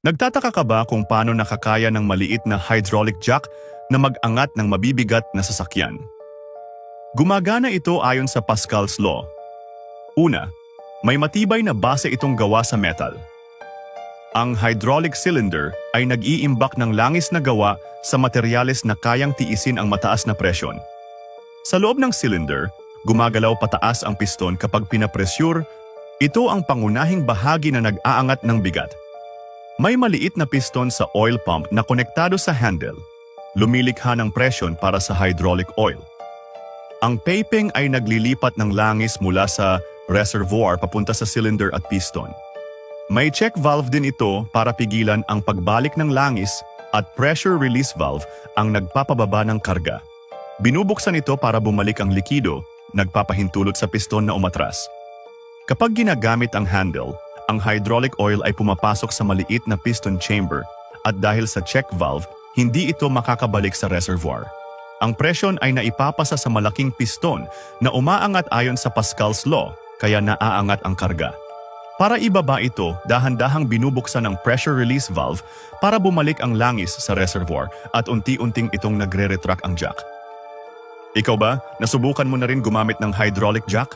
Nagtataka ka ba kung paano nakakaya ng maliit na hydraulic jack na mag-angat ng mabibigat na sasakyan? Gumagana ito ayon sa Pascal's Law. Una, may matibay na base itong gawa sa metal. Ang hydraulic cylinder ay nag-iimbak ng langis na gawa sa materyales na kayang tiisin ang mataas na presyon. Sa loob ng cylinder, gumagalaw pataas ang piston kapag pinapresyur. Ito ang pangunahing bahagi na nag-aangat ng bigat. May maliit na piston sa oil pump na konektado sa handle. Lumilikha ng presyon para sa hydraulic oil. Ang piping ay naglilipat ng langis mula sa reservoir papunta sa cylinder at piston. May check valve din ito para pigilan ang pagbalik ng langis at pressure release valve ang nagpapababa ng karga. Binubuksan ito para bumalik ang likido, nagpapahintulot sa piston na umatras. Kapag ginagamit ang handle, ang hydraulic oil ay pumapasok sa maliit na piston chamber at dahil sa check valve, hindi ito makakabalik sa reservoir. Ang presyon ay naipapasa sa malaking piston na umaangat ayon sa Pascal's Law, kaya naaangat ang karga. Para ibaba ito, dahan-dahang binubuksan ang pressure release valve para bumalik ang langis sa reservoir at unti-unting itong nagre-retract ang jack. Ikaw ba, nasubukan mo na rin gumamit ng hydraulic jack?